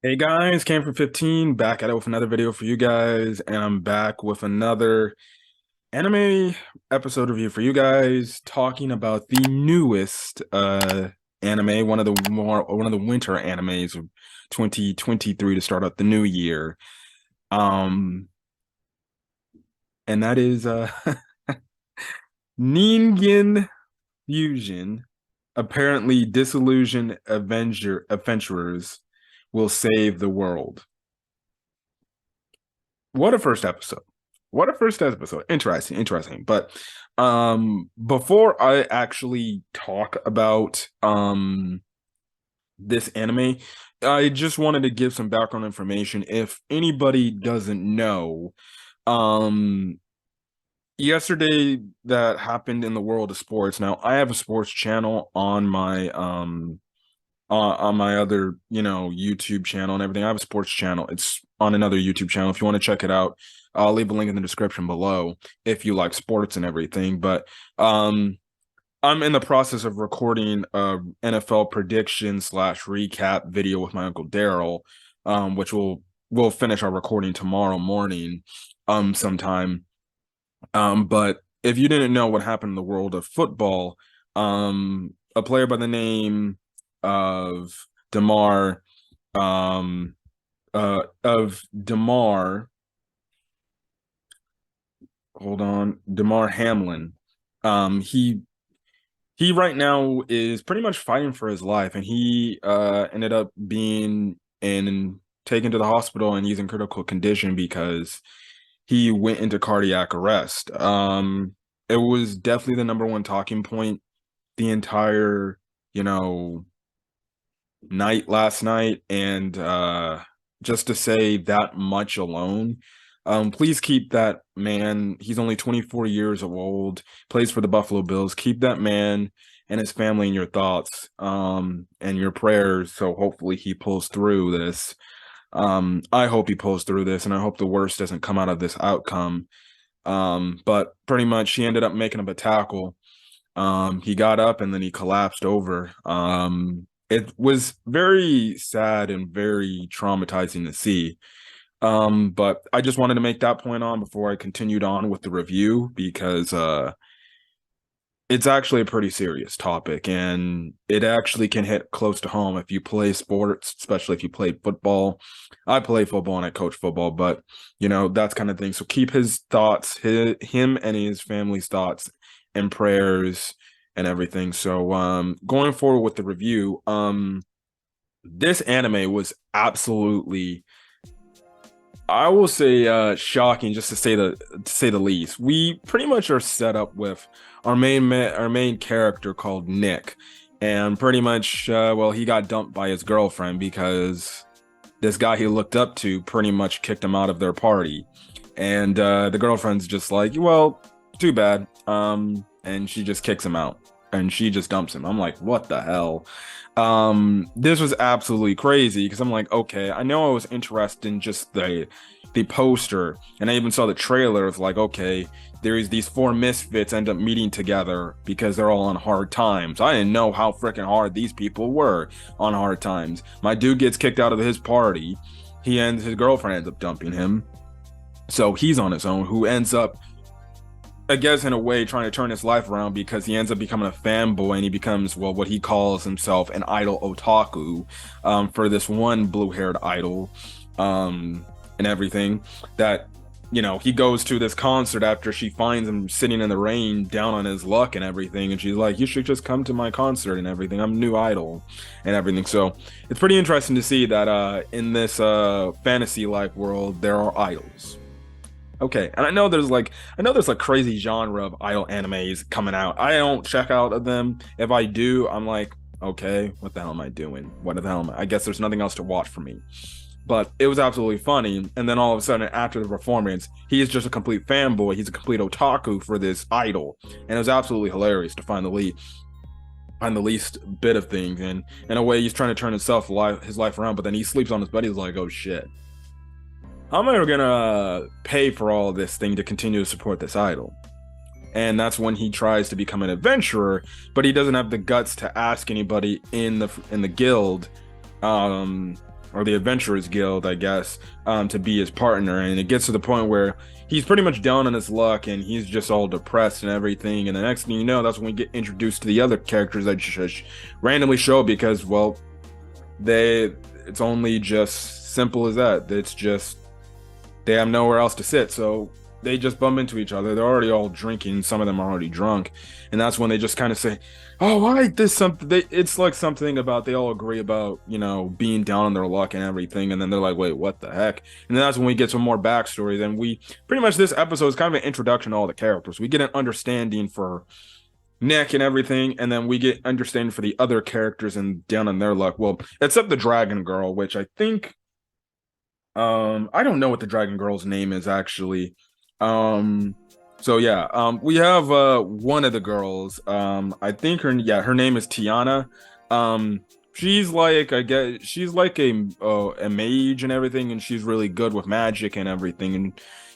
Hey guys, came from 15, back at it with another video for you guys, and I'm back with another anime episode review for you guys, talking about the newest anime, one of the winter animes of 2023 to start out the new year. Um and that is Ningen Fusion. Apparently disillusioned adventurers will save the world. What a first episode. What a first episode. Interesting, interesting. But before I actually talk about this anime, I just wanted to give some background information. If anybody doesn't know, um yesterday that happened in the world of sports. Now, I have a sports channel on my other, YouTube channel and everything. I have a sports channel. It's on another YouTube channel. If you want to check it out, I'll leave a link in the description below if you like sports and everything. But I'm in the process of recording a NFL prediction slash recap video with my Uncle Daryl, which we'll finish our recording tomorrow morning, sometime. But if you didn't know what happened in the world of football, a player by the name of Demar, um, of Demar, hold on, Demar Hamlin. He right now is pretty much fighting for his life, and he ended up being taken to the hospital, and he's in critical condition because he went into cardiac arrest. It was definitely the number one talking point the entire, you know, night last night, and just to say that much alone, please keep that man. He's only 24 years old, plays for the Buffalo Bills. Keep that man and his family in your thoughts, and your prayers. So hopefully he pulls through this. I hope he pulls through this, and I hope the worst doesn't come out of this outcome. But pretty much he ended up making up a tackle. He got up and then he collapsed over. It was very sad and very traumatizing to see. But I just wanted to make that point on before I continued on with the review, because it's actually a pretty serious topic, and it actually can hit close to home if you play sports, especially if you play football. I play football and I coach football, but that's kind of thing. So keep his thoughts, him and his family's thoughts and prayers and everything. So going forward with the review, this anime was absolutely, I will say, shocking, just to say the least. We pretty much are set up with our main character called Nick, and pretty much, well, he got dumped by his girlfriend because this guy he looked up to pretty much kicked him out of their party, and the girlfriend's just like, well, too bad, and she just kicks him out, and she just dumps him. I'm like, what the hell? This was absolutely crazy, because I'm like, okay, I know I was interested in just the poster, and I even saw the trailer of like, okay, there's these four misfits end up meeting together because they're all on hard times. I didn't know how freaking hard these people were on hard times. My dude gets kicked out of his party. His girlfriend ends up dumping him, so he's on his own, who ends up, I guess, in a way, trying to turn his life around, because he ends up becoming a fanboy, and he becomes, well, what he calls himself, an idol otaku, for this one blue-haired idol, and everything. That, he goes to this concert after she finds him sitting in the rain, down on his luck and everything, and she's like, you should just come to my concert and everything. I'm a new idol and everything. So it's pretty interesting to see that in this fantasy-like world, there are idols. Okay, and I know there's like crazy genre of idol animes coming out. I don't check out of them. If I do, I'm like, okay, what the hell am I doing? What the hell I guess there's nothing else to watch for me. But it was absolutely funny. And then all of a sudden, after the performance, he is just a complete fanboy. He's a complete otaku for this idol, and it was absolutely hilarious to find the least bit of things. And in a way, he's trying to turn his life around, but then he sleeps on his bed. He's like, oh shit, how am I gonna pay for all this thing to continue to support this idol? And that's when he tries to become an adventurer, but he doesn't have the guts to ask anybody in the guild, or the Adventurers Guild, I guess, to be his partner. And it gets to the point where he's pretty much down on his luck and he's just all depressed and everything. And the next thing you know, that's when we get introduced to the other characters that just randomly show up because, well, it's only just simple as that. It's just they have nowhere else to sit. So they just bump into each other. They're already all drinking. Some of them are already drunk. And that's when they just kind of say, oh, why this something? It's like something about they all agree about, being down on their luck and everything. And then they're like, wait, what the heck? And then that's when we get some more backstories. And we pretty much this episode is kind of an introduction to all the characters. We get an understanding for Nick and everything. And then we get understanding for the other characters and down on their luck. Well, except the Dragon Girl, which I think, I don't know what the Dragon Girl's name is actually. So yeah, we have one of the girls. I think her name is Tiana. She's like she's like a mage and everything, and she's really good with magic and everything.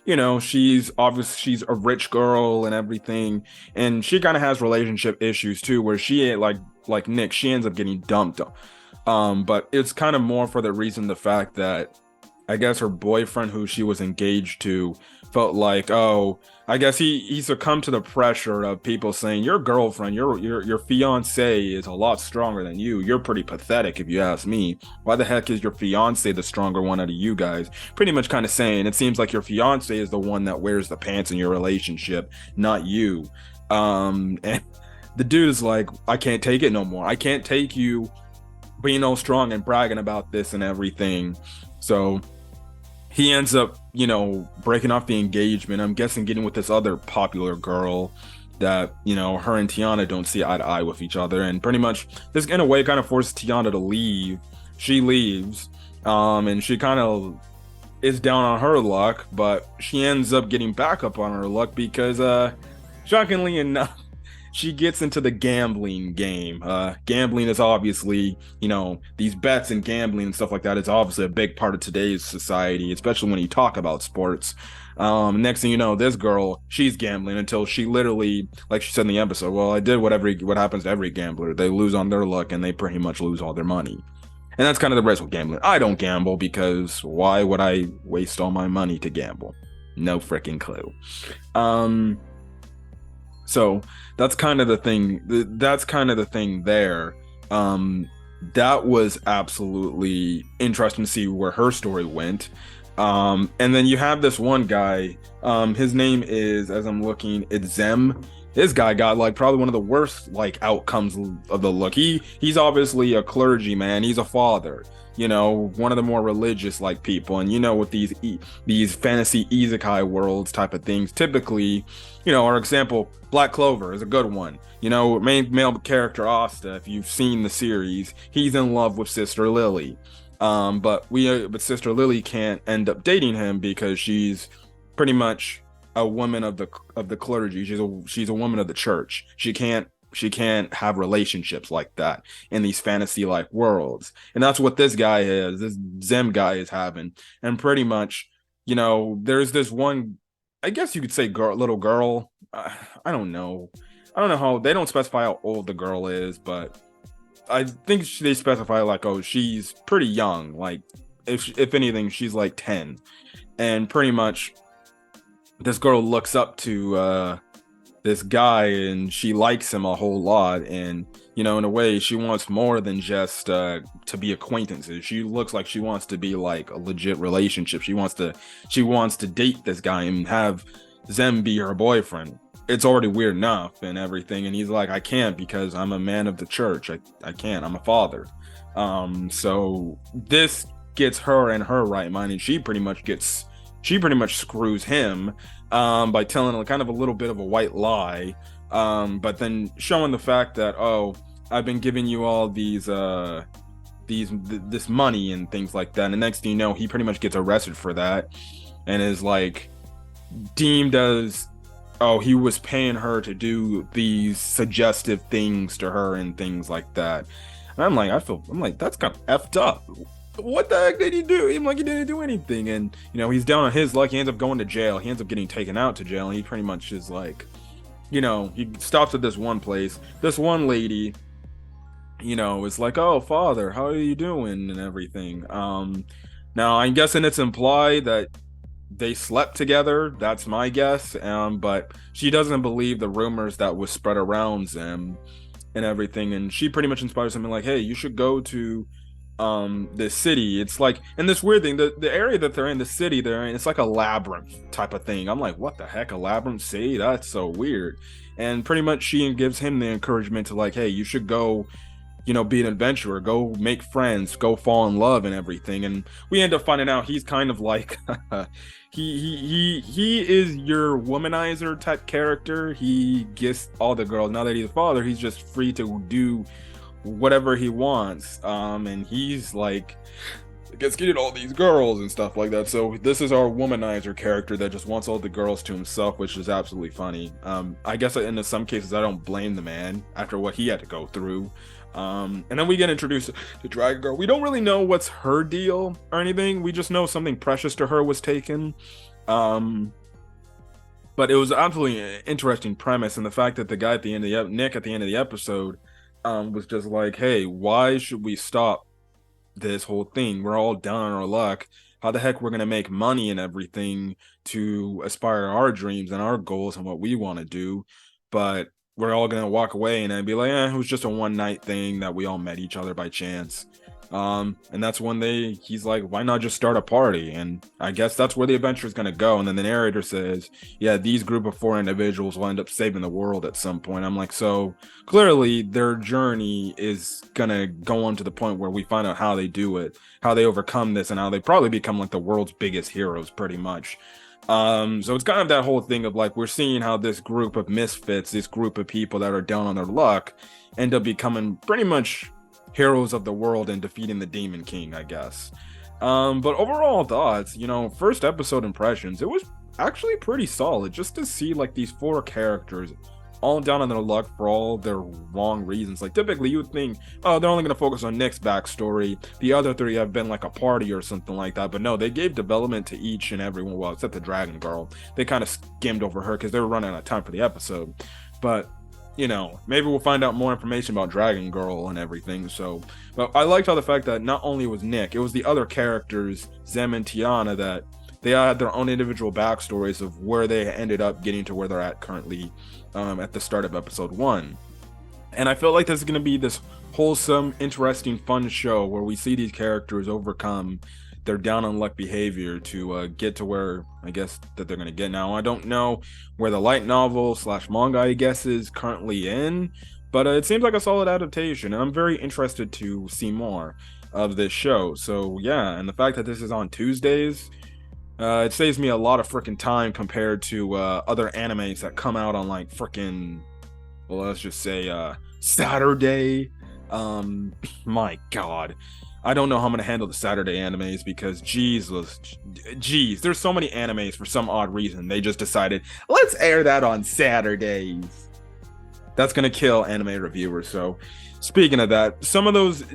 And she's a rich girl and everything, and she kind of has relationship issues too, where she like Nick, she ends up getting dumped. But it's kind of more for the reason the fact that I guess her boyfriend, who she was engaged to, felt like, oh, I guess he succumbed to the pressure of people saying your girlfriend, your fiance is a lot stronger than you. You're pretty pathetic, if you ask me. Why the heck is your fiance the stronger one out of you guys? Pretty much kind of saying it seems like your fiance is the one that wears the pants in your relationship, not you. And the dude is like, I can't take it no more. I can't take you being all strong and bragging about this and everything. So he ends up, breaking off the engagement. I'm guessing getting with this other popular girl that, her and Tiana don't see eye to eye with each other. And pretty much this, in a way, kind of forces Tiana to leave. She leaves, and she kind of is down on her luck, but she ends up getting back up on her luck because, shockingly enough, she gets into the gambling game. Gambling is obviously, these bets and gambling and stuff like that is obviously a big part of today's society, especially when you talk about sports. Next thing you know, this girl, she's gambling until she literally, like she said in the episode, well, I did what happens to every gambler. They lose on their luck and they pretty much lose all their money. And that's kind of the rest with gambling. I don't gamble because why would I waste all my money to gamble? No freaking clue. So that's kind of the thing. That's kind of the thing there. That was absolutely interesting to see where her story went. And then you have this one guy. His name is, as I'm looking, it's Zem. This guy got like probably one of the worst outcomes of the look. He's obviously a clergyman. He's a father. One of the more religious people. And with these fantasy isekai worlds type of things, typically, our example, Black Clover is a good one. Main male character Asta, if you've seen the series, he's in love with Sister Lily. But Sister Lily can't end up dating him because she's pretty much a woman of the clergy. She's a woman of the church. She can't have relationships like that in these fantasy worlds. And that's what this guy is. This Zem guy is having. And pretty much, there's this one, I guess you could say little girl. I don't know how, they don't specify how old the girl is, but I think they specify oh, she's pretty young. If anything, she's 10. And pretty much this girl looks up to this guy and she likes him a whole lot. And, in a way, she wants more than just to be acquaintances. She looks like she wants to be a legit relationship. She wants to date this guy and have Zem be her boyfriend. It's already weird enough and everything. And he's like, I can't because I'm a man of the church. I can't. I'm a father. So this gets her in her right mind, and she pretty much screws him by telling kind of a little bit of a white lie, but then showing the fact that, oh, I've been giving you all this money and things like that. And the next thing you know, he pretty much gets arrested for that and is deemed as, oh, he was paying her to do these suggestive things to her and things like that. And I'm like, that's kind of effed up. What the heck did he do? He didn't do anything. And, he's down on his luck. He ends up going to jail. He ends up getting taken out to jail. And he pretty much is he stops at this one place. This one lady, you know, it's like, oh, father, how are you doing and everything. Now I'm guessing it's implied that they slept together. That's my guess. But she doesn't believe the rumors that was spread around them and everything, and she pretty much inspires something like, hey, you should go to this city. It's like, and this weird thing, the area that they're in, the city they're in, it's like a labyrinth type of thing. I'm like, what the heck, a labyrinth city? That's so weird. And pretty much she gives him the encouragement to like, hey, you should go, you know, be an adventurer, go make friends, go fall in love and everything. And we end up finding out he's kind of like he is your womanizer type character. He gets all the girls. Now that he's a father, he's just free to do whatever he wants. And he's like gets getting all these girls and stuff like that. So this is our womanizer character that just wants all the girls to himself, which is absolutely funny. I guess in some cases I don't blame the man after what he had to go through. And then we get introduced to Dragon Girl. We don't really know what's her deal or anything. We just know something precious to her was taken. But it was absolutely an interesting premise, and the fact that the guy at the end of the Nick at the end of the episode was just like, hey, why should we stop this whole thing? We're all down on our luck. How the heck we're gonna make money and everything to aspire to our dreams and our goals and what we want to do, but we're all gonna walk away and then be like, it was just a one night thing that we all met each other by chance. And that's when he's like, why not just start a party? And I guess that's where the adventure is gonna go. And then the narrator says, yeah, these group of 4 individuals will end up saving the world at some point. I'm like, so clearly their journey is gonna go on to the point where we find out how they do it, how they overcome this, and how they probably become like the world's biggest heroes pretty much. So it's kind of that whole thing of like, we're seeing how this group of misfits, this group of people that are down on their luck, end up becoming pretty much heroes of the world and defeating the Demon King, I guess. But overall thoughts, you know, first episode impressions, it was actually pretty solid just to see like these 4 characters all down on their luck for all their wrong reasons. Like typically you would think, oh, they're only going to focus on Nick's backstory. The other 3 have been like a party or something like that. But no, they gave development to each and every one. Well, except the Dragon Girl. They kind of skimmed over her because they were running out of time for the episode. But, you know, maybe we'll find out more information about Dragon Girl and everything. So, but I liked how the fact that not only was Nick, it was the other characters, Zem and Tiana, that they had their own individual backstories of where they ended up getting to where they're at currently at the start of episode 1. And I feel like this is going to be this wholesome, interesting, fun show where we see these characters overcome their down on luck behavior to get to where I guess that they're going to get. Now, I don't know where the light novel / manga, I guess, is currently in, but it seems like a solid adaptation. And I'm very interested to see more of this show. So yeah, and the fact that this is on Tuesdays, it saves me a lot of freaking time compared to other animes that come out on like freaking, well, let's just say Saturday. My God, I don't know how I'm gonna handle the Saturday animes because geez, there's so many animes for some odd reason. They just decided, let's air that on Saturdays. That's gonna kill anime reviewers. So speaking of that, some of those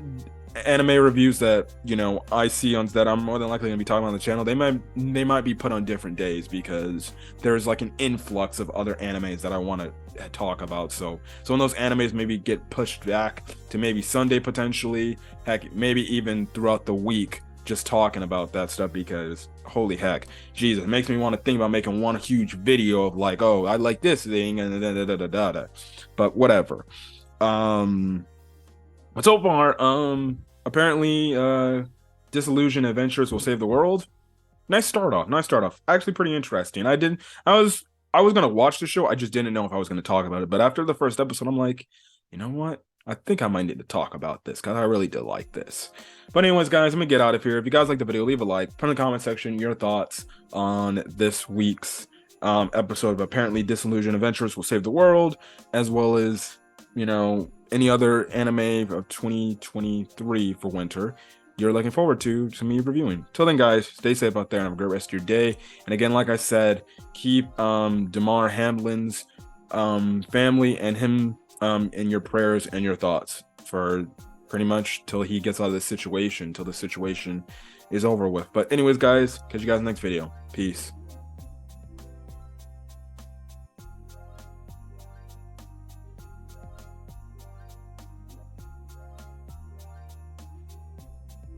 anime reviews that, you know, I see on that I'm more than likely gonna be talking on the channel, they might be put on different days because there's like an influx of other animes that I want to talk about. So when those animes maybe get pushed back to maybe Sunday potentially, heck, maybe even throughout the week, just talking about that stuff, because holy heck, Jesus, it makes me want to think about making one huge video of like, oh, I like this thing and da. But whatever. But so far, apparently, Disillusion Adventures will save the world. Nice start off. Actually, pretty interesting. I was gonna watch the show. I just didn't know if I was gonna talk about it. But after the first episode, I'm like, you know what? I think I might need to talk about this because I really did like this. But anyways, guys, I'm gonna get out of here. If you guys like the video, leave a like. Put in the comment section your thoughts on this week's episode of apparently Disillusion Adventures will save the world, as well as, you know, any other anime of 2023 for winter you're looking forward to me reviewing. Till then, guys, stay safe out there and have a great rest of your day. And again, like I said, keep Damar Hamlin's family and him in your prayers and your thoughts for pretty much till he gets out of this situation, till the situation is over with. But anyways, guys, catch you guys in the next video. Peace.